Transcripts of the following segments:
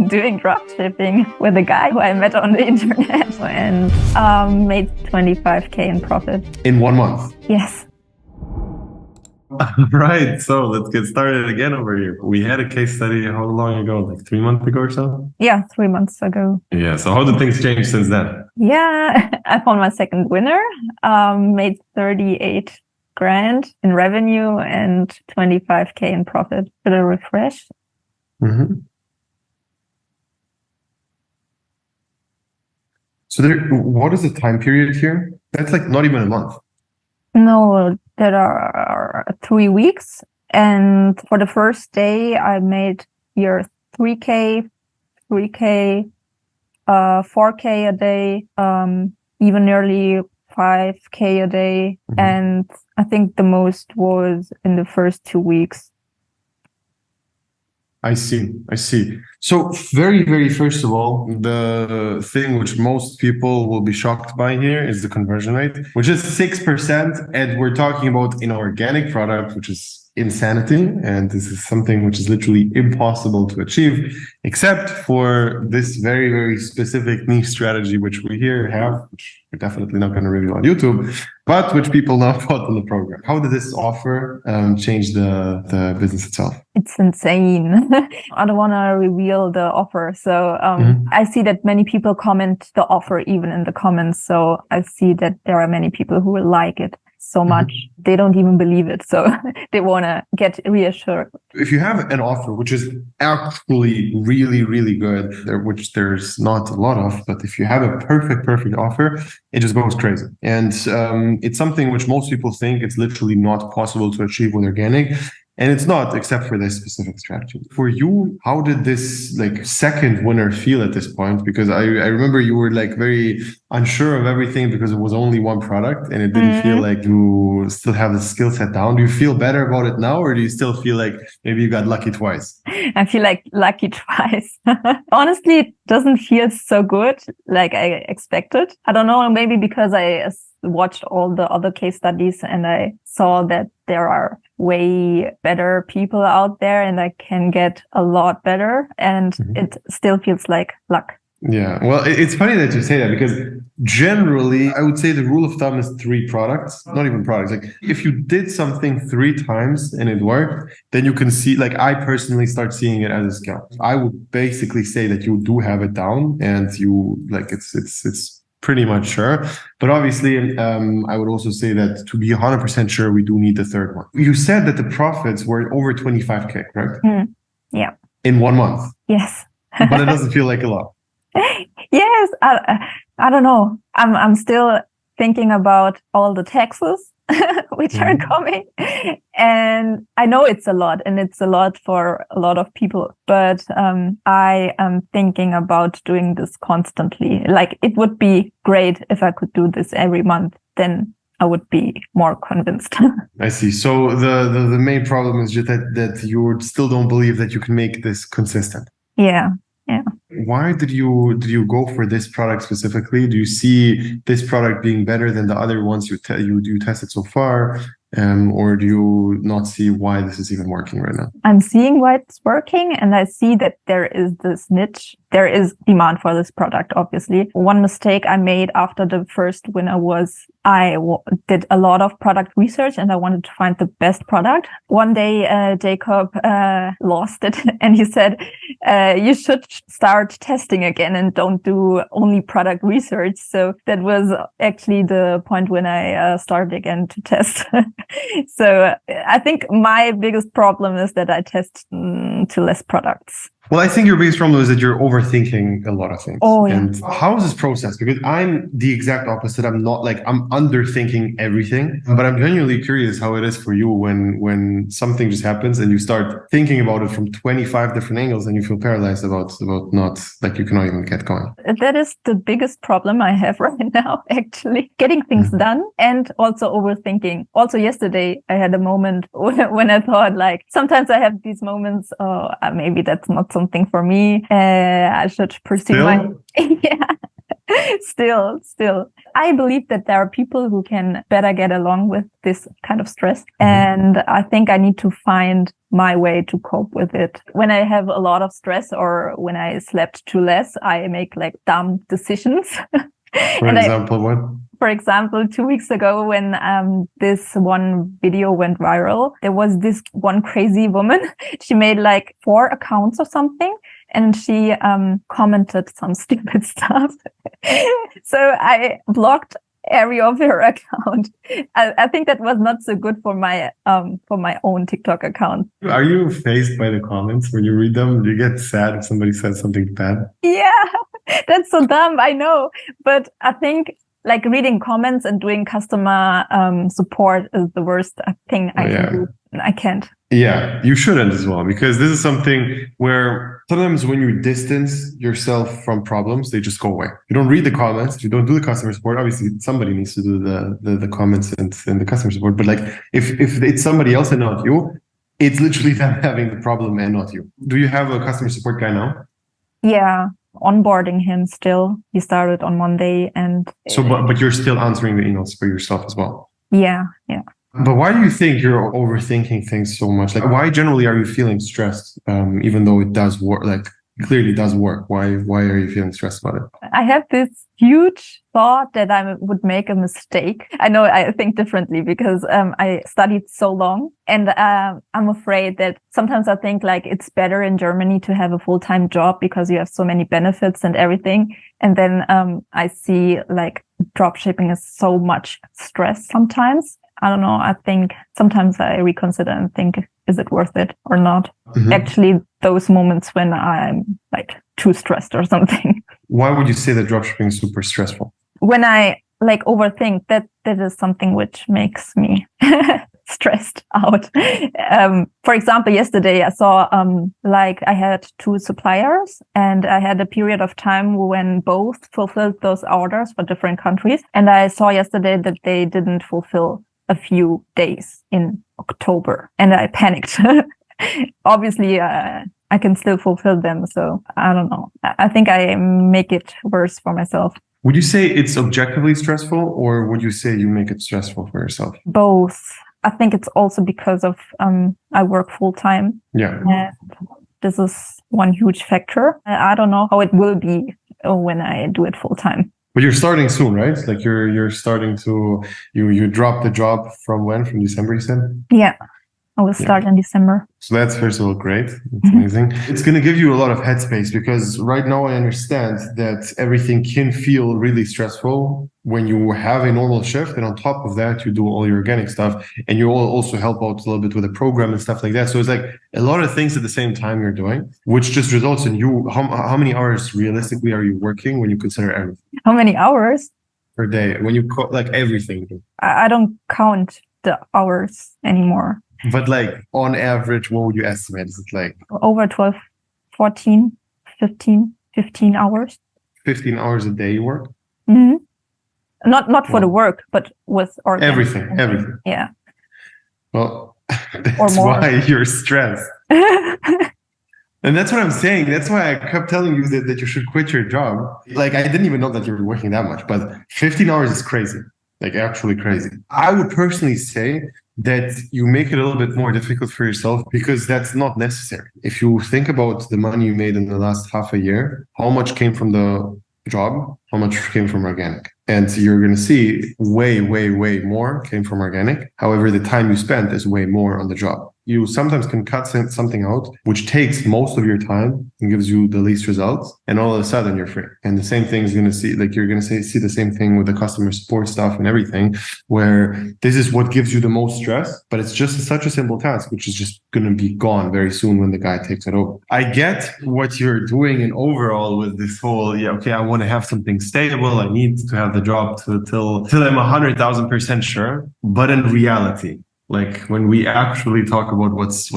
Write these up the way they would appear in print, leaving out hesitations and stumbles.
doing dropshipping with a guy who I met on the internet and made 25K in profit. In 1 month? Yes. Right. So let's get started again over here. We had a case study how long ago? Like 3 months ago or so? Yeah, 3 months ago. Yeah. So how did things change since then? Yeah, I found my second winner, made 38 grand in revenue and 25K in profit. Should I refresh? Mm-hmm. So what is the time period here? That's like not even a month. No, there are 3 weeks. And for the first day, I made here 3K, 4K a day, even nearly 5K a day. Mm-hmm. And I think the most was in the first 2 weeks. I see. So very, very first of all, the thing which most people will be shocked by here is the conversion rate, which is 6%. And we're talking about an organic product, which is insanity. And this is something which is literally impossible to achieve, except for this very, very specific niche strategy, which we here have, which we're definitely not going to reveal on YouTube, but which people now put on the program. How did this offer change the business itself? It's insane. I don't want to reveal the offer. So I see that many people comment the offer even in the comments. So I see that there are many people who will like it so much. They don't even believe it. So they want to get reassured. If you have an offer which is actually really, really good, which there's not a lot of, but if you have a perfect offer, it just goes crazy. And it's something which most people think it's literally not possible to achieve with organic. And it's not, except for this specific strategy. For you, how did this second winner feel at this point? Because I remember you were very unsure of everything because it was only one product and it didn't feel like you still have the skill set down. Do you feel better about it now, or do you still feel like maybe you got lucky twice? I feel like lucky twice. Honestly, it doesn't feel so good like I expected. I don't know, maybe because I watched all the other case studies and I saw that there are way better people out there and I can get a lot better, and it still feels like luck. Yeah, well, it's funny that you say that because generally I would say the rule of thumb is 3 products, not even products. Like if you did something 3 times and it worked, then you can see, I personally start seeing it as a skill. I would basically say that you do have it down and you it's pretty much sure. But obviously, I would also say that to be 100% sure, we do need the third one. You said that the profits were over 25K, correct? Yeah. In 1 month? Yes. But it doesn't feel like a lot. Yes. I don't know. I'm still thinking about all the taxes which are coming. And I know it's a lot and it's a lot for a lot of people, but I am thinking about doing this constantly. It would be great if I could do this every month, then I would be more convinced. I see. So the main problem is just that you still don't believe that you can make this consistent. Yeah. Why did you go for this product specifically? Do you see this product being better than the other ones you tested so far? Or do you not see why this is even working right now? I'm seeing why it's working, and I see that there is this niche. There is demand for this product, obviously. One mistake I made after the first winner was I did a lot of product research and I wanted to find the best product. One day, Jacob lost it and he said, you should start testing again and don't do only product research. So that was actually the point when I started again to test. So I think my biggest problem is that I test too less products. Well, I think your biggest problem is that you're overthinking a lot of things. Oh, yeah. And how is this process? Because I'm the exact opposite. I'm not I'm underthinking everything, but I'm genuinely curious how it is for you when something just happens and you start thinking about it from 25 different angles and you feel paralyzed about not, you cannot even get going. That is the biggest problem I have right now, actually. Getting things done and also overthinking. Also yesterday, I had a moment when I thought sometimes I have these moments, maybe that's not something for me. I should pursue my... Yeah. Still, I believe that there are people who can better get along with this kind of stress. And I think I need to find my way to cope with it. When I have a lot of stress or when I slept too less, I make like dumb decisions. For example, what? For example, 2 weeks ago when this one video went viral, there was this one crazy woman. She made like 4 accounts or something. And she commented some stupid stuff. So I blocked every of her account. I think that was not so good for my own TikTok account. Are you faced by the comments when you read them? Do you get sad if somebody says something bad? Yeah, that's so dumb. I know. But I think like reading comments and doing customer support is the worst thing I can do. I can't. Yeah, you shouldn't as well, because this is something where sometimes when you distance yourself from problems, they just go away. You don't read the comments, you don't do the customer support. Obviously, somebody needs to do the comments and the customer support. But like if it's somebody else and not you, it's literally them having the problem and not you. Do you have a customer support guy now? Yeah, onboarding him still. He started on Monday, and so but you're still answering the emails for yourself as well. Yeah. But why do you think you're overthinking things so much? Like, why generally are you feeling stressed, even though it does work? Like, clearly does work. Why are you feeling stressed about it? I have this huge thought that I would make a mistake. I know I think differently because I studied so long, and I'm afraid that sometimes I think like it's better in Germany to have a full-time job because you have so many benefits and everything. And then I see like dropshipping is so much stress sometimes. I don't know. I think sometimes I reconsider and think, is it worth it or not? Actually, those moments when I'm like too stressed or something. Why would you say that dropshipping is super stressful? When I like overthink, that is something which makes me stressed out. For example, yesterday I saw like I had 2 suppliers and I had a period of time when both fulfilled those orders for different countries. And I saw yesterday that they didn't fulfill a few days in October, and I panicked. Obviously, I can still fulfill them. So I don't know. I think I make it worse for myself. Would you say it's objectively stressful, or would you say you make it stressful for yourself? Both. I think it's also because of I work full time. Yeah. And this is one huge factor. I don't know how it will be when I do it full time. But you're starting soon, right? Like you're starting to you drop the job from when? From December, you said? Yeah. I will start in December. So that's first of all great. It's amazing. It's going to give you a lot of headspace, because right now I understand that everything can feel really stressful when you have a normal shift, and on top of that you do all your organic stuff, and you also help out a little bit with the program and stuff like that. So it's like a lot of things at the same time you're doing, which just results in you. How many hours realistically are you working when you consider everything? How many hours per day when you like everything? I don't count the hours anymore. But like on average, what would you estimate? Is it like over 12, 14, 15 hours? 15 hours a day you work? Mm-hmm. Not for the work, but with everything. Yeah. Well, that's why you're stressed. And that's what I'm saying. That's why I kept telling you that you should quit your job. Like, I didn't even know that you were working that much, but 15 hours is crazy. Like, actually crazy. I would personally say that you make it a little bit more difficult for yourself, because that's not necessary. If you think about the money you made in the last half a year, how much came from the job, how much came from organic? And you're going to see way more came from organic. However, the time you spent is way more on the job. You sometimes can cut something out, which takes most of your time and gives you the least results. And all of a sudden you're free. And the same thing is going to see, like you're going to see the same thing with the customer support stuff and everything, where this is what gives you the most stress, but it's just such a simple task, which is just going to be gone very soon when the guy takes it over. I get what you're doing in overall with this whole, I want to have something stable. I need to have the job till I'm 100,000% sure. But in reality, like when we actually talk about what's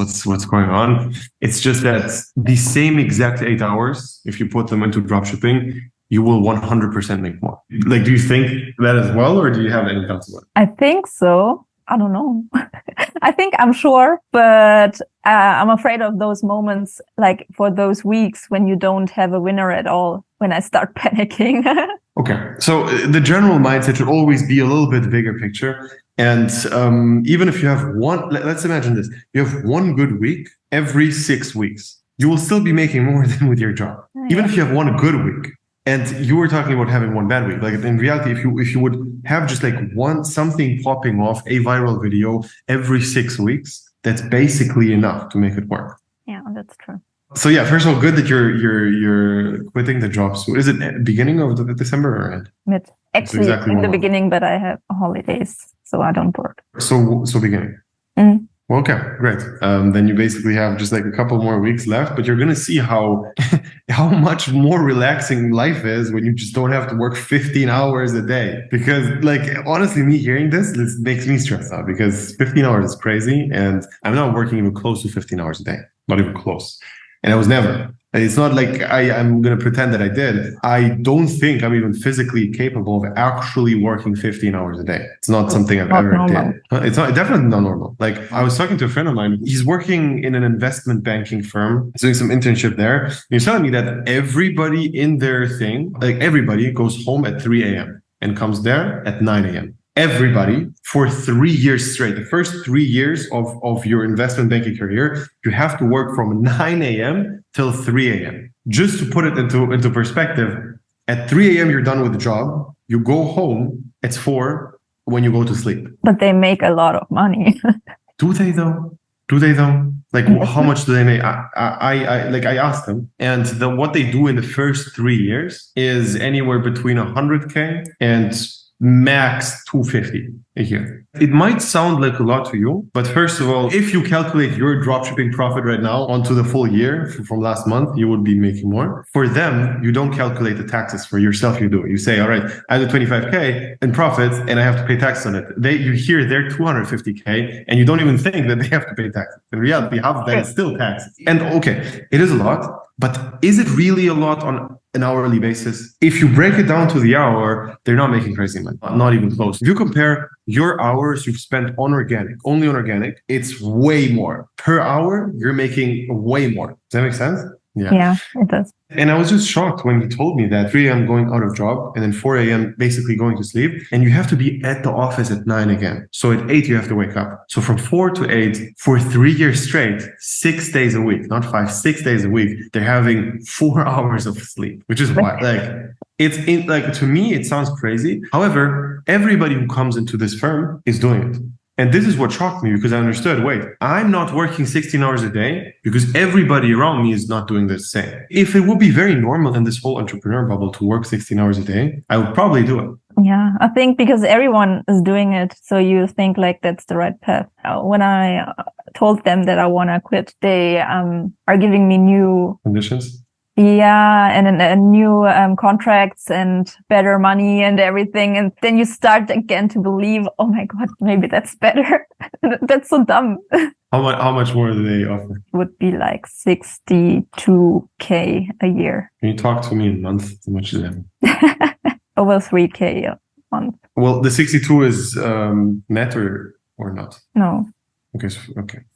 going on, it's just that the same exact 8 hours, if you put them into dropshipping, you will 100% make more. Like, do you think that as well, or do you have any thoughts about it? I think so. I don't know. I think I'm sure, but I'm afraid of those moments, like for those weeks when you don't have a winner at all, when I start panicking. Okay. So the general mindset should always be a little bit bigger picture. And even if you have let's imagine this, you have one good week every 6 weeks, you will still be making more than with your job. Even if you have one good week. And you were talking about having one bad week. Like in reality, if you would have just like something popping off, a viral video every 6 weeks, that's basically enough to make it work. Yeah, that's true. So yeah, first of all, good that you're quitting the job soon. Is it beginning of December or end? Mid. Actually, exactly in the beginning, but I have holidays, so I don't work. So beginning. Mm. Well, okay, great. Then you basically have just like a couple more weeks left, but you're gonna see how how much more relaxing life is when you just don't have to work 15 hours a day. Because like honestly, me hearing this makes me stressed out because 15 hours is crazy, and I'm not working even close to 15 hours a day, not even close. And I was never. It's not like I'm going to pretend that I did. I don't think I'm even physically capable of actually working 15 hours a day. It's not something I've ever did. It's not definitely not normal. Like I was talking to a friend of mine. He's working in an investment banking firm. He's doing some internship there. He's telling me that everybody in their thing, like everybody goes home at 3 a.m. and comes there at 9 a.m. Everybody for 3 years straight. The first 3 years of your investment banking career, you have to work from 9 a.m. till 3 a.m. Just to put it into perspective, at 3 a.m. you're done with the job. You go home, it's 4 when you go to sleep. But they make a lot of money. Do they though? Like how much do they make? I asked them, and what they do in the first 3 years is anywhere between 100K and max 250 a year. It might sound like a lot to you, but first of all, if you calculate your dropshipping profit right now onto the full year from last month, you would be making more. For them, you don't calculate the taxes. For yourself, you do. You say, all right, I have 25K in profits and I have to pay tax on it. You hear they're 250K and you don't even think that they have to pay taxes. In reality, half of that is still taxes. And okay, it is a lot, but is it really a lot on an hourly basis? If you break it down to the hour, they're not making crazy money, not even close. If you compare your hours you've spent on organic, only on organic, it's way more. Per hour, you're making way more. Does that make sense? Yeah, it does. And I was just shocked when he told me that 3 a.m. going out of job and then 4 a.m. basically going to sleep. And you have to be at the office at 9 again. So at 8, you have to wake up. So from 4 to 8 for 3 years straight, 6 days a week, not 5, 6 days a week, they're having 4 hours of sleep, which is why, to me, it sounds crazy. However, everybody who comes into this firm is doing it. And this is what shocked me because I understood, wait, I'm not working 16 hours a day because everybody around me is not doing the same. If it would be very normal in this whole entrepreneur bubble to work 16 hours a day, I would probably do it. Yeah, I think because everyone is doing it, so you think like that's the right path. When I told them that I want to quit, they are giving me new conditions. Yeah, and new contracts and better money and everything. And then you start again to believe, oh my God, maybe that's better. That's so dumb. How much more do they offer? Would be like 62K a year. Can you talk to me in a month? How much is that? Over 3K a month. Well, the 62 is net or not? No. Okay.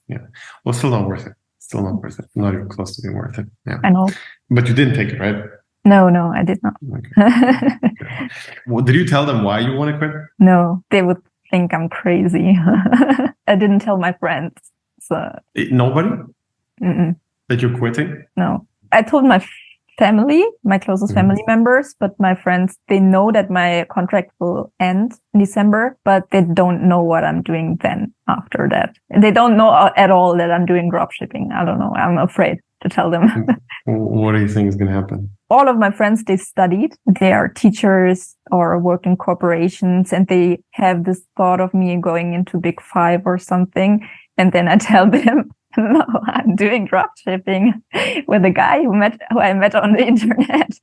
Yeah. Well, still not worth it. Still not worth it. Not even close to being worth it. Yeah. I know. But you didn't take it, right? No, I did not. Okay. Well, did you tell them why you want to quit? No, they would think I'm crazy. I didn't tell my friends. So nobody? Mm-mm. That you're quitting? No. I told my family, my closest family members, but my friends, they know that my contract will end in December, but they don't know what I'm doing then after that. They don't know at all that I'm doing dropshipping. I don't know. I'm afraid to tell them. What do you think is going to happen? All of my friends, they studied. They are teachers or work in corporations, and they have this thought of me going into Big Five or something. And then I tell them, no, I'm doing dropshipping with a guy who I met on the internet.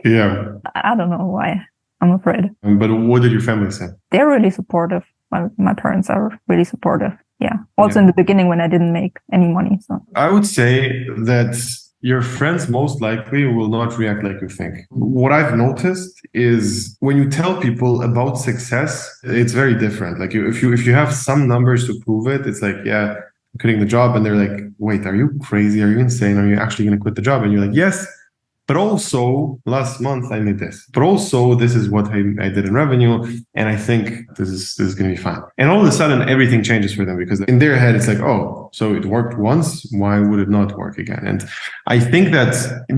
Yeah. I don't know why. I'm afraid. But what did your family say? They're really supportive. My parents are really supportive. Yeah. Also in the beginning when I didn't make any money. So I would say that your friends most likely will not react like you think. What I've noticed is when you tell people about success, it's very different. Like if you have some numbers to prove it, it's like, yeah, I'm quitting the job, and they're like, wait, are you crazy? Are you insane? Are you actually going to quit the job? And you're like, yes. But also, last month I made this. But also, this is what I did in revenue, and I think this is going to be fine. And all of a sudden, everything changes for them because in their head, it's like, oh, so it worked once. Why would it not work again? And I think that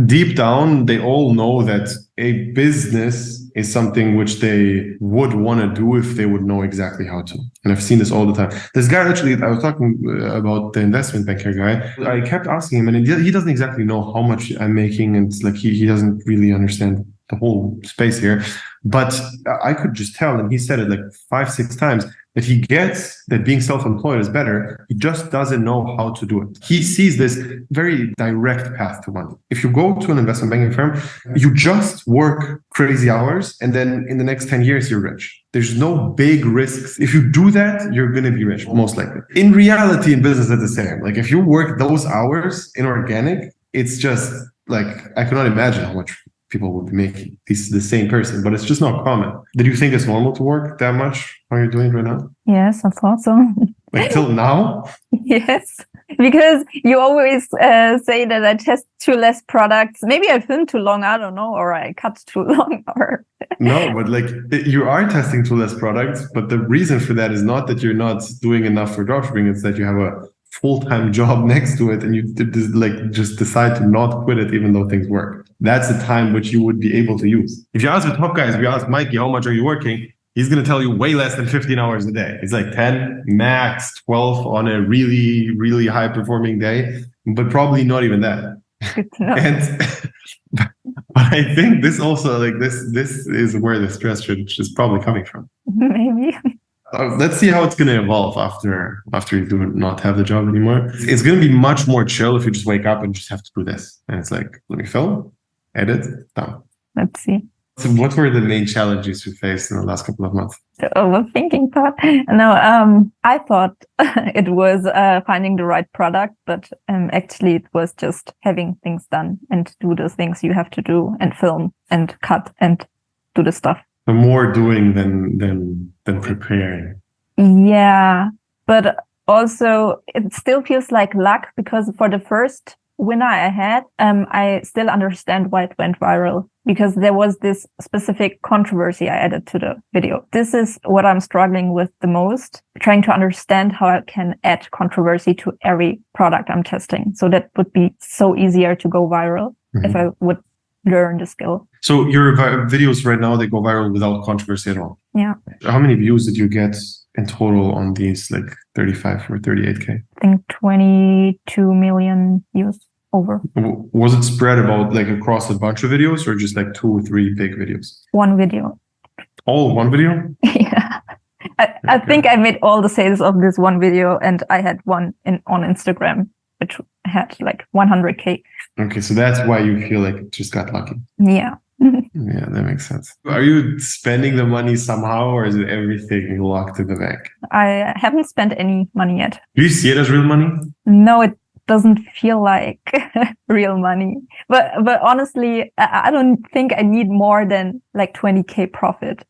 deep down, they all know that a business is something which they would want to do if they would know exactly how to. And I've seen this all the time. This guy actually, I was talking about the investment banker guy. I kept asking him, and he doesn't exactly know how much I'm making, and it's like he doesn't really understand the whole space here. But I could just tell, and he said it like 5-6 times, that he gets that being self-employed is better. He just doesn't know how to do it. He sees this very direct path to money. If you go to an investment banking firm, you just work crazy hours, and then in the next 10 years, you're rich. There's no big risks. If you do that, you're going to be rich, most likely. In reality, in business, it's the same. Like if you work those hours in organic, it's just like, I cannot imagine how much people would be making. This is the same person, but it's just not common. Did you think it's normal to work that much? How you're doing right now? Yes, I thought so. Like till now? Yes, because you always say that I test too less products. Maybe I filmed too long, I don't know, or I cut too long. Or No, but like you are testing too less products, but the reason for that is not that you're not doing enough for dropshipping. It's that you have a full-time job next to it, and you like just decide to not quit it even though things work. That's the time which you would be able to use. If you ask the top guys, if you ask Mikey, how much are you working? He's going to tell you way less than 15 hours a day. It's like 10, max 12 on a really, really high performing day, but probably not even that. good to know. And but I think this also like this is where the stress is probably coming from. Maybe. Let's see how it's going to evolve after you do not have the job anymore. It's going to be much more chill if you just wake up and just have to do this. And it's like, let me film, edit, done. Let's see. So what were the main challenges you faced in the last couple of months? The overthinking part. No, I thought it was finding the right product, but actually it was just having things done and do the things you have to do and film and cut and do the stuff. So more doing than preparing. Yeah, but also it still feels like luck because for the first winner I had, I still understand why it went viral because there was this specific controversy I added to the video. This is what I'm struggling with the most, trying to understand how I can add controversy to every product I'm testing. So that would be so easier to go viral if I would learn the skill. So your videos right now, they go viral without controversy at all? Yeah. How many views did you get in total on these like 35 or 38K? I think 22 million views over. Was it spread about like across a bunch of videos or just like 2 or 3 big videos? One video. All one video? Yeah. I think I made all the sales of this one video and I had one on Instagram, which had like 100K. Okay, so that's why you feel like it just got lucky. Yeah. Yeah, that makes sense. Are you spending the money somehow or is it everything locked in the bank? I haven't spent any money yet. Do you see it as real money? No, it doesn't feel like real money. But honestly, I don't think I need more than like 20K profit.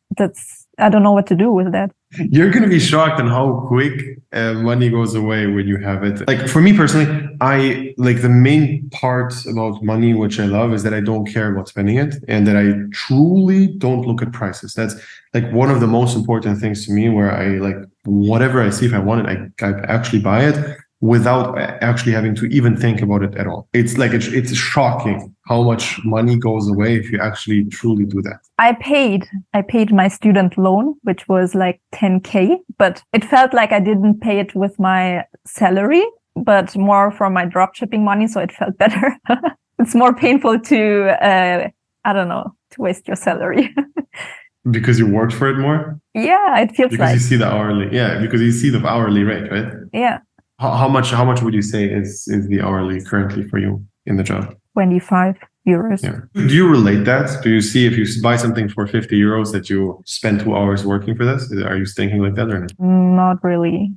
I don't know what to do with that. You're going to be shocked on how quick money goes away when you have it. Like for me personally, I like the main part about money, which I love, is that I don't care about spending it and that I truly don't look at prices. That's like one of the most important things to me where I like whatever I see, if I want it, I actually buy it without actually having to even think about it at all. It's like, it's shocking how much money goes away if you actually truly do that. I paid my student loan, which was like 10K, but it felt like I didn't pay it with my salary, but more from my dropshipping money. So it felt better. It's more painful to, to waste your salary. Because you worked for it more? Yeah, it feels because you see the hourly. Yeah, because you see the hourly rate, right? Yeah. How much would you say is the hourly currently for you in the job? 25 euros. Yeah. Do you relate that? Do you see if you buy something for 50 euros that you spend 2 hours working for this? Are you thinking like that or not? Not really.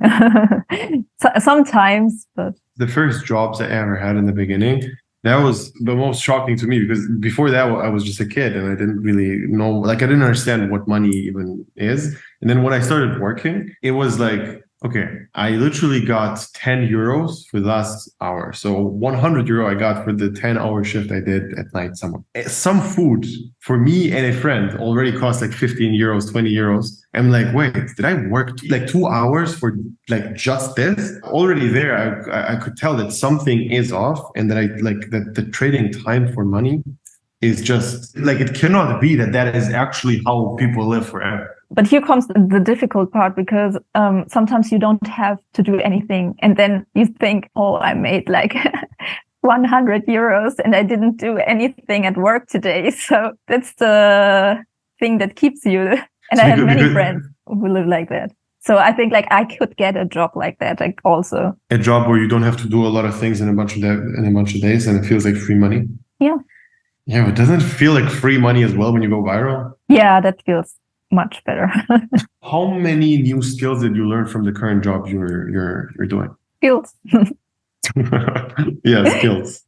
Sometimes, but the first jobs I ever had in the beginning, That was the most shocking to me because before that I was just a kid and I didn't really know, like I didn't understand what money even is. And then when I started working, it was like, okay, I literally got 10 euros for the last hour. So 100 euro I got for the 10-hour shift I did at night somewhere. Some food for me and a friend already cost like 15 euros, 20 euros. I'm like, wait, did I work like 2 hours for like just this? Already there, I could tell that something is off and that I like that the trading time for money is just like, it cannot be that is actually how people live forever. But here comes the difficult part because sometimes you don't have to do anything. And then you think, oh, I made like 100 euros and I didn't do anything at work today. So that's the thing that keeps you. And I have many friends who live like that. So I think like I could get a job like that, like also. A job where you don't have to do a lot of things in a bunch of days and it feels like free money. Yeah. Yeah, but doesn't it feel like free money as well when you go viral? Yeah, that feels much better. How many new skills did you learn from the current job you're doing? Skills. Yeah, skills.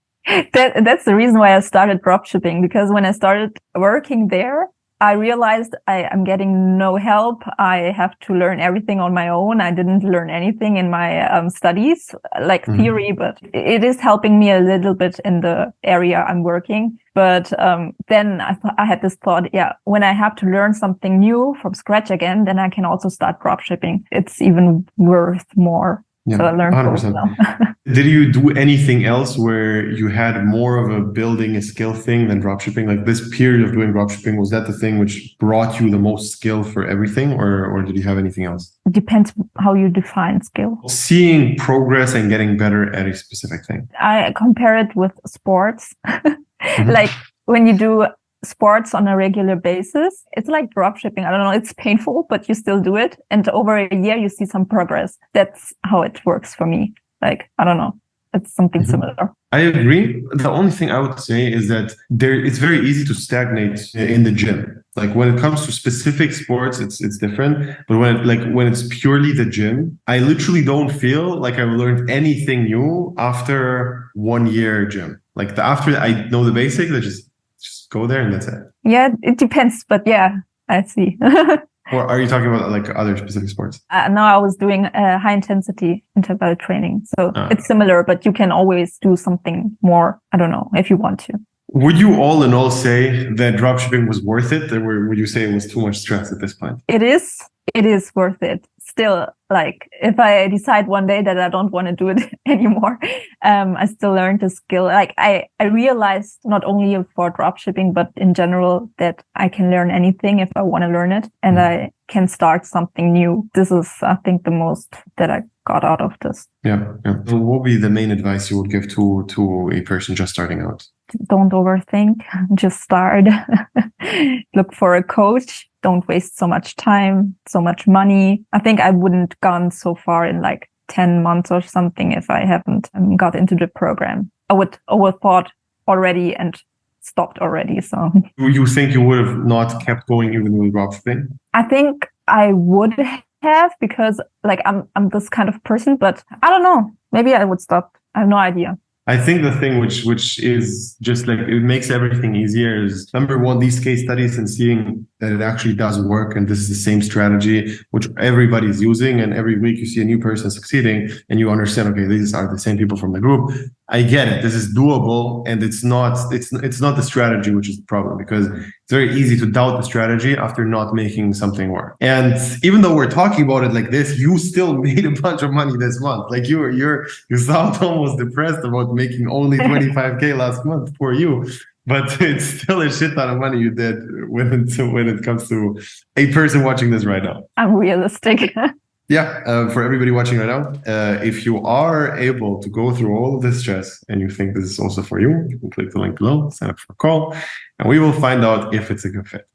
That's the reason why I started dropshipping, because when I started working there, I realized I'm getting no help. I have to learn everything on my own. I didn't learn anything in my studies, like theory, but it is helping me a little bit in the area I'm working. But then I had this thought, yeah, when I have to learn something new from scratch again, then I can also start dropshipping. It's even worth more. Yeah, so I learned 100%. Did you do anything else where you had more of a building a skill thing than dropshipping? Like this period of doing dropshipping, was that the thing which brought you the most skill for everything, or did you have anything else? It depends how you define skill. Seeing progress and getting better at a specific thing. I compare it with sports. Like when you do sports on a regular basis, it's like dropshipping. I don't know, it's painful, but you still do it. And over a year, you see some progress. That's how it works for me. Like, I don't know. It's something similar. I agree. The only thing I would say is that it's very easy to stagnate in the gym. Like when it comes to specific sports, it's different. But when it's purely the gym, I literally don't feel like I learned anything new after 1 year gym. Like after I know the basics, I just go there and that's it. Yeah, it depends. But yeah, I see. Or are you talking about like other specific sports? No, I was doing high intensity interval training. So it's similar, but you can always do something more. I don't know, if you want to. Would you all in all say that dropshipping was worth it? Or would you say it was too much stress at this point? It is worth it. Still, like if I decide one day that I don't want to do it anymore, I still learned the skill. Like I realized not only for dropshipping, but in general that I can learn anything if I want to learn it and I can start something new. This is, I think, the most that I got out of this. Yeah. So what would be the main advice you would give to a person just starting out? Don't overthink, just start. Look for a coach. Don't waste so much time, so much money. I think I wouldn't gone so far in like 10 months or something if I haven't got into the program. I would overthought already and stopped already. So you think you would have not kept going even with dropshipping? I think I would have, because like I'm this kind of person, but I don't know. Maybe I would stop. I have no idea. I think the thing which is just like it makes everything easier is number one, these case studies and seeing that it actually does work and this is the same strategy which everybody's using, and every week you see a new person succeeding and you understand, okay, these are the same people from the group. I get it. This is doable, and it's not the strategy which is the problem, because it's very easy to doubt the strategy after not making something work. And even though we're talking about it like this, you still made a bunch of money this month. Like you sound almost depressed about making only 25K last month for you. But it's still a shit ton of money you did when it comes to a person watching this right now. I'm realistic. Yeah, for everybody watching right now, if you are able to go through all of this stress and you think this is also for you, you can click the link below, sign up for a call, and we will find out if it's a good fit.